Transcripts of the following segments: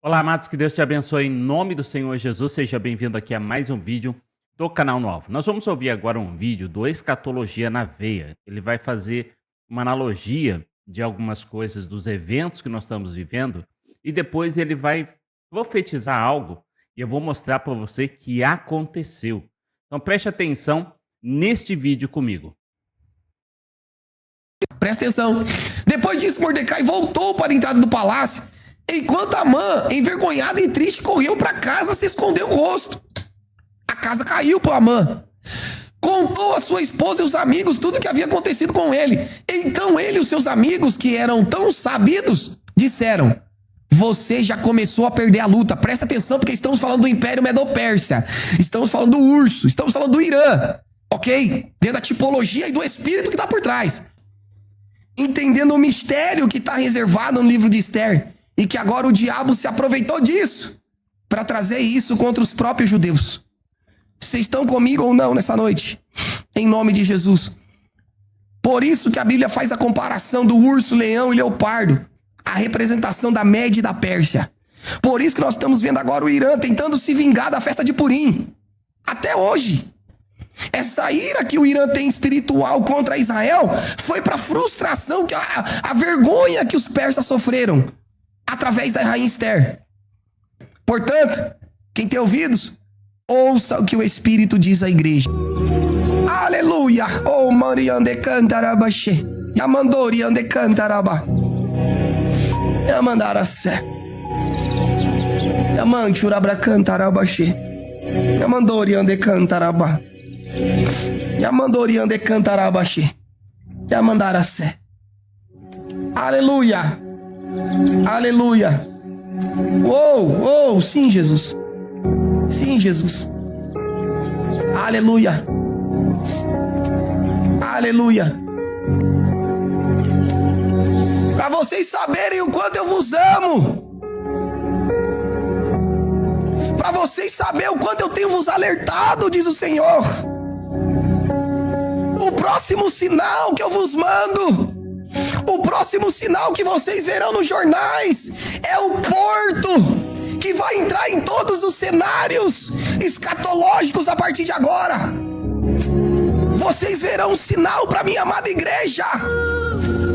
Olá, amados, que Deus te abençoe em nome do Senhor Jesus. Seja bem-vindo aqui a mais um vídeo do canal Novo. Nós vamos ouvir agora um vídeo do Escatologia na Veia. Ele vai fazer uma analogia de algumas coisas dos eventos que nós estamos vivendo e depois ele vai profetizar algo e eu vou mostrar para você que aconteceu. Então preste atenção neste vídeo comigo. Presta atenção. Depois disso, Mordecai voltou para a entrada do palácio, enquanto Amã, envergonhado e triste, correu para casa se escondeu o rosto. A casa caiu para Amã. Contou a sua esposa e os amigos tudo o que havia acontecido com ele. Então ele e os seus amigos, que eram tão sabidos, disseram: você já começou a perder a luta. Presta atenção, porque estamos falando do Império Medo-Pérsia. Estamos falando do urso. Estamos falando do Irã. Ok? Dentro da tipologia e do espírito que está por trás. Entendendo o mistério que está reservado no livro de Esther. E que agora o diabo se aproveitou disso para trazer isso contra os próprios judeus. Vocês estão comigo ou não nessa noite? Em nome de Jesus. Por isso que a Bíblia faz a comparação do urso, leão e leopardo. A representação da Média e da Pérsia. Por isso que nós estamos vendo agora o Irã tentando se vingar da festa de Purim. Até hoje. Essa ira que o Irã tem espiritual contra Israel foi para a frustração, a vergonha que os persas sofreram através da rainha Esther. Portanto, quem tem ouvidos, ouça o que o Espírito diz à igreja. Aleluia! Oh, Mariande Cantarabaxê. Yamandoriande Cantaraba. Yamandaracé. Yamanchurabra Cantarabaxê. Yamandoriande Cantaraba. Yamandoriande Cantarabaxê. Yamandaracé. Aleluia! Aleluia! Uou, sim, Jesus. Sim, Jesus. Aleluia. Aleluia. Para vocês saberem o quanto eu vos amo. Para vocês saberem o quanto eu tenho vos alertado, diz o Senhor. O próximo sinal que eu vos mando, o próximo sinal que vocês verão nos jornais é o porto que vai entrar em todos os cenários escatológicos a partir de agora. Vocês verão um sinal para minha amada igreja.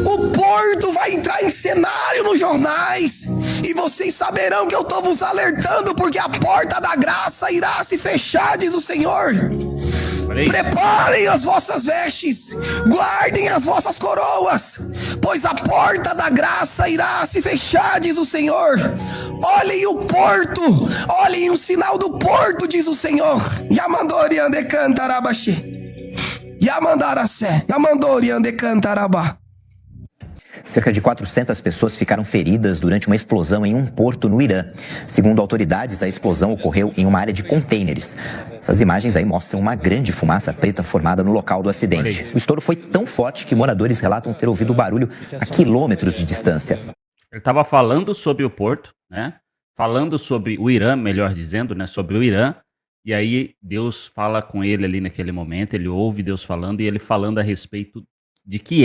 O porto vai entrar em cenário nos jornais e vocês saberão que eu estou vos alertando, porque a porta da graça irá se fechar, diz o Senhor. Preparem as vossas vestes, guardem as vossas coroas, pois a porta da graça irá se fechar, diz o Senhor. Olhem o porto, olhem o sinal do porto, diz o Senhor. Yamandoriande Cantarabaxê. Yamandaracé. Yamandoriande Cantarabá. Cerca de 400 pessoas ficaram feridas durante uma explosão em um porto no Irã. Segundo autoridades, a explosão ocorreu em uma área de contêineres. Essas imagens aí mostram uma grande fumaça preta formada no local do acidente. O estouro foi tão forte que moradores relatam ter ouvido o barulho a quilômetros de distância. Ele estava falando sobre o porto, né? Falando sobre o Irã, melhor dizendo, né? Sobre o Irã. E aí Deus fala com ele ali naquele momento, ele ouve Deus falando e ele falando a respeito de que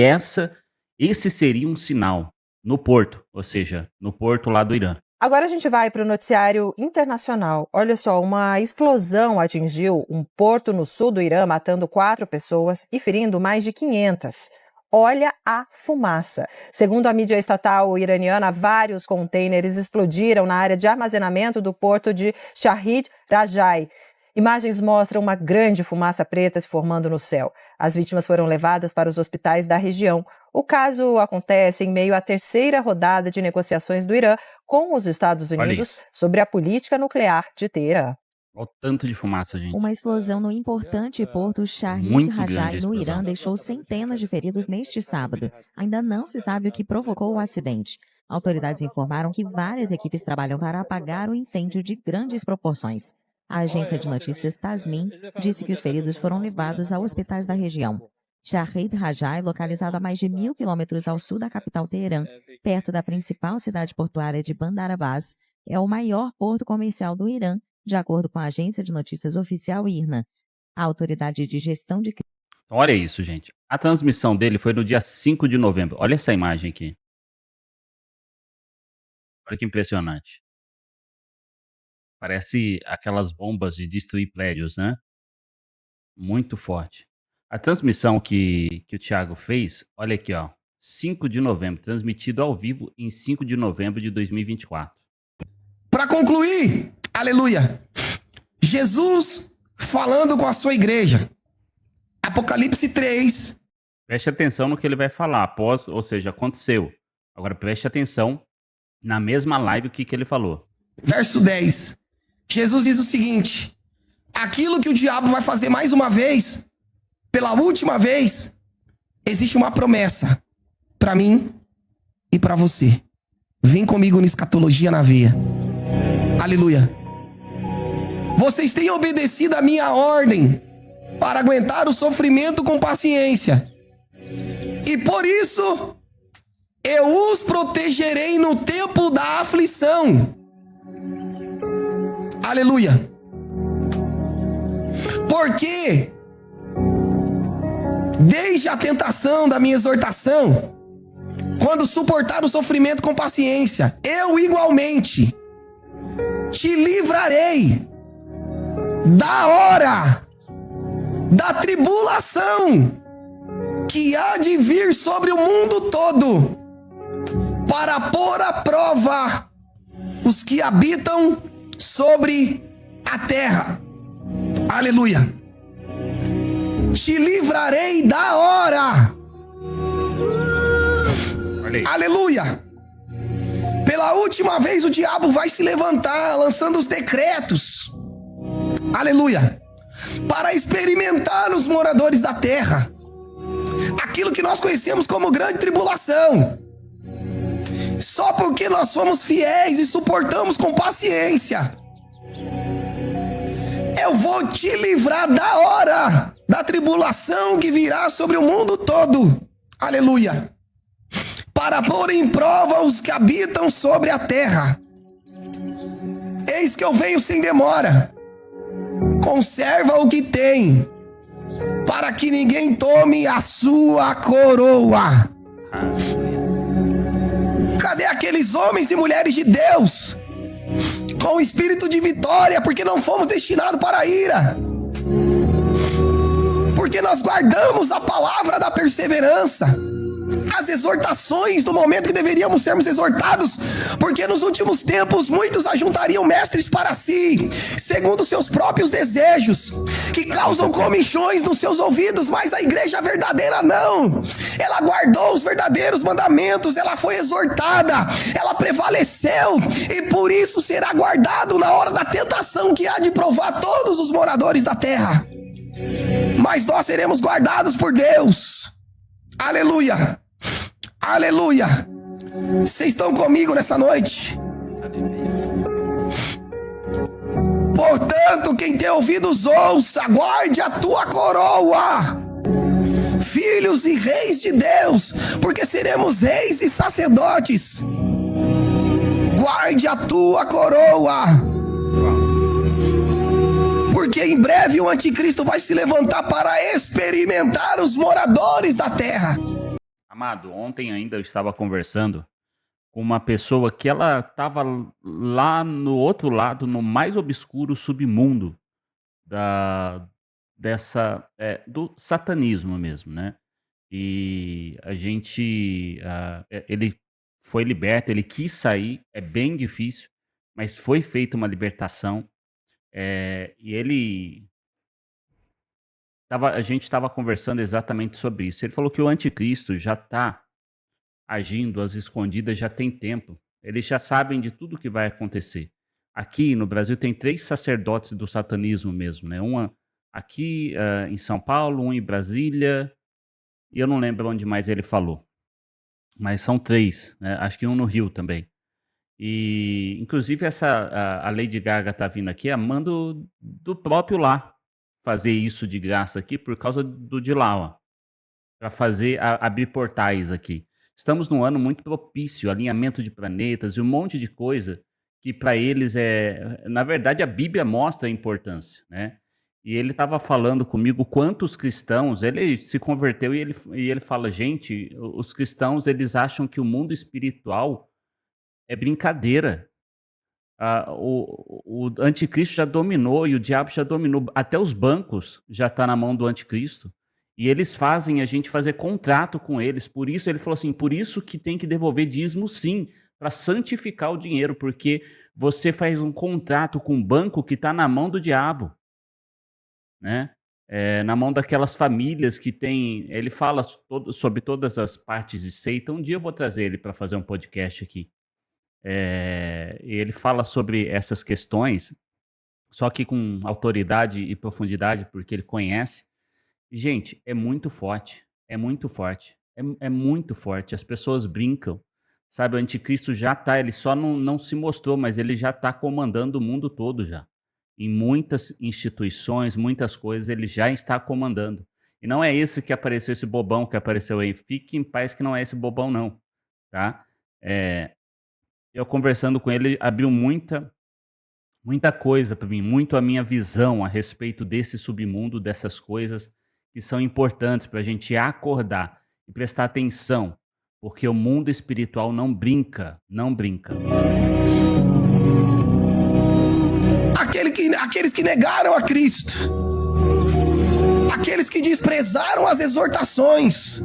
esse seria um sinal no porto, ou seja, no porto lá do Irã. Agora a gente vai para o noticiário internacional. Olha só, uma explosão atingiu um porto no sul do Irã, matando 4 pessoas e ferindo mais de 500. Olha a fumaça. Segundo a mídia estatal iraniana, vários contêineres explodiram na área de armazenamento do porto de Shahid Rajai. Imagens mostram uma grande fumaça preta se formando no céu. As vítimas foram levadas para os hospitais da região. O caso acontece em meio à terceira rodada de negociações do Irã com os Estados Unidos sobre a política nuclear de Teherã. Olha o tanto de fumaça, gente. Uma explosão no importante porto Shahid Muito Rajai, grande a no explosão. Irã, deixou centenas de feridos neste sábado. Ainda não se sabe o que provocou o acidente. Autoridades informaram que várias equipes trabalham para apagar o incêndio de grandes proporções. A agência de notícias Tasnim disse que os feridos foram levados a hospitais da região. Shahid Rajai, localizado a mais de 1.000 quilômetros ao sul da capital Teherã, perto da principal cidade portuária de Bandar Abbas, é o maior porto comercial do Irã, de acordo com a agência de notícias oficial IRNA. A autoridade de gestão de... Olha isso, gente. A transmissão dele foi no dia 5 de novembro. Olha essa imagem aqui. Olha que impressionante. Parece aquelas bombas de destruir prédios, né? Muito forte. A transmissão que o Thiago fez, olha aqui, ó. 5 de novembro, transmitido ao vivo em 5 de novembro de 2024. Para concluir, aleluia, Jesus falando com a sua igreja. Apocalipse 3. Preste atenção no que ele vai falar após, ou seja, aconteceu. Agora preste atenção na mesma live o que ele falou. Verso 10. Jesus diz o seguinte: aquilo que o diabo vai fazer mais uma vez, pela última vez, existe uma promessa para mim e para você. Vem comigo no Escatologia na Veia. Aleluia. Vocês têm obedecido a minha ordem para aguentar o sofrimento com paciência. E por isso, eu os protegerei no tempo da aflição. Aleluia. Porque, desde a tentação da minha exortação, quando suportar o sofrimento com paciência, eu igualmente te livrarei da hora da tribulação que há de vir sobre o mundo todo, para pôr à prova os que habitam sobre a terra. Aleluia. Te livrarei da hora. Aleluia. Pela última vez o diabo vai se levantar, lançando os decretos. Aleluia. Para experimentar os moradores da terra. Aquilo que nós conhecemos como grande tribulação. Só porque nós fomos fiéis e suportamos com paciência, eu vou te livrar da hora da tribulação que virá sobre o mundo todo. Aleluia. Para pôr em prova os que habitam sobre a terra. Eis que eu venho sem demora. Conserva o que tem, para que ninguém tome a sua coroa. Cadê aqueles homens e mulheres de Deus com o espírito de vitória? Porque não fomos destinados para a ira. Porque nós guardamos a palavra da perseverança, as exortações do momento que deveríamos sermos exortados, porque nos últimos tempos muitos ajuntariam mestres para si, segundo seus próprios desejos, que causam comichões nos seus ouvidos, mas a igreja verdadeira não. Ela guardou os verdadeiros mandamentos, ela foi exortada, ela prevaleceu, e por isso será guardado na hora da tentação que há de provar todos os moradores da terra. Mas nós seremos guardados por Deus. Aleluia. Aleluia. Vocês estão comigo nessa noite? Portanto, quem tem ouvidos ouça, guarde a tua coroa, filhos e reis de Deus, porque seremos reis e sacerdotes. Guarde a tua coroa, porque em breve o anticristo vai se levantar para experimentar os moradores da terra. Amado, ontem ainda eu estava conversando com uma pessoa que ela estava lá no outro lado, no mais obscuro submundo do satanismo mesmo, né? E a gente, ele foi liberto, ele quis sair, é bem difícil, mas foi feita uma libertação. E a gente estava conversando exatamente sobre isso. Ele falou que o anticristo já está agindo às escondidas, já tem tempo. Eles já sabem de tudo que vai acontecer. Aqui no Brasil tem 3 sacerdotes do satanismo mesmo, né? Um aqui em São Paulo, um em Brasília, e eu não lembro onde mais ele falou. Mas são 3, né? Acho que um no Rio também. E, inclusive, a Lady Gaga tá vindo aqui a mando do próprio lá fazer isso de graça aqui por causa do de lá, ó. Para abrir portais aqui. Estamos num ano muito propício, alinhamento de planetas e um monte de coisa que para eles na verdade, a Bíblia mostra a importância, né? E ele estava falando comigo quantos cristãos, ele se converteu e ele fala, gente, os cristãos, eles acham que o mundo espiritual é brincadeira. O anticristo já dominou e o diabo já dominou. Até os bancos já tá na mão do anticristo. E eles fazem a gente fazer contrato com eles. Por isso ele falou assim, por isso que tem que devolver dízimo sim, para santificar o dinheiro, porque você faz um contrato com um banco que está na mão do diabo, né? Na mão daquelas famílias que tem. Ele fala sobre todas as partes de seita. Um dia eu vou trazer ele para fazer um podcast aqui. E ele fala sobre essas questões, só que com autoridade e profundidade, porque ele conhece. E, gente, é muito forte, é muito forte, é muito forte. As pessoas brincam, sabe? O anticristo já tá, ele só não se mostrou, mas ele já está comandando o mundo todo já. Em muitas instituições, muitas coisas, ele já está comandando. E não é esse que apareceu, esse bobão que apareceu aí. Fique em paz que não é esse bobão, não, tá? Eu conversando com ele, abriu muita coisa para mim, muito a minha visão a respeito desse submundo, dessas coisas que são importantes para a gente acordar e prestar atenção, porque o mundo espiritual não brinca, não brinca. Aqueles que negaram a Cristo, aqueles que desprezaram as exortações,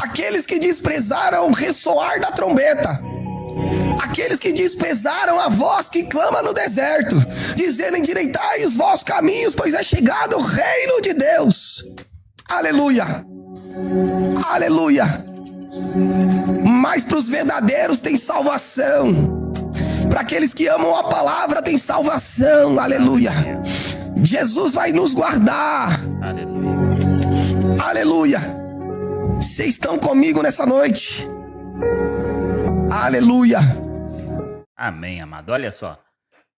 aqueles que desprezaram o ressoar da trombeta, aqueles que desprezaram a voz que clama no deserto, dizendo: endireitai os vossos caminhos, pois é chegado o reino de Deus. Aleluia, aleluia. Mas para os verdadeiros tem salvação, para aqueles que amam a palavra tem salvação. Aleluia. Jesus vai nos guardar. Aleluia. Aleluia. Vocês estão comigo nessa noite? Aleluia. Amém, amado. Olha só,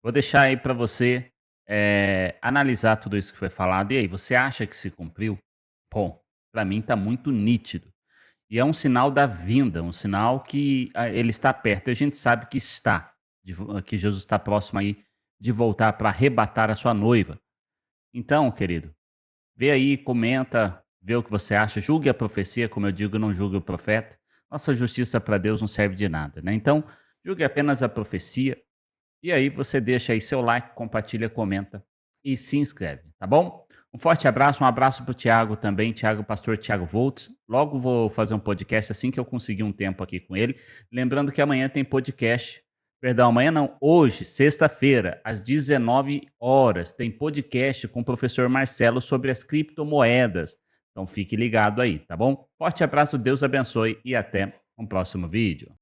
vou deixar aí para você analisar tudo isso que foi falado. E aí, você acha que se cumpriu? Bom, para mim tá muito nítido. E é um sinal da vinda, um sinal que ele está perto. E a gente sabe que está, que Jesus está próximo aí de voltar para arrebatar a sua noiva. Então, querido, vê aí, comenta, vê o que você acha, julgue a profecia, como eu digo, não julgue o profeta. Nossa justiça para Deus não serve de nada, né? Então, julgue apenas a profecia. E aí você deixa aí seu like, compartilha, comenta e se inscreve, tá bom? Um forte abraço, um abraço pro Thiago também, pastor Thiago Voltz. Logo vou fazer um podcast assim que eu conseguir um tempo aqui com ele. Lembrando que amanhã tem podcast. Perdão, amanhã não, hoje, sexta-feira, às 19 horas, tem podcast com o professor Marcelo sobre as criptomoedas. Então fique ligado aí, tá bom? Forte abraço, Deus abençoe e até um próximo vídeo.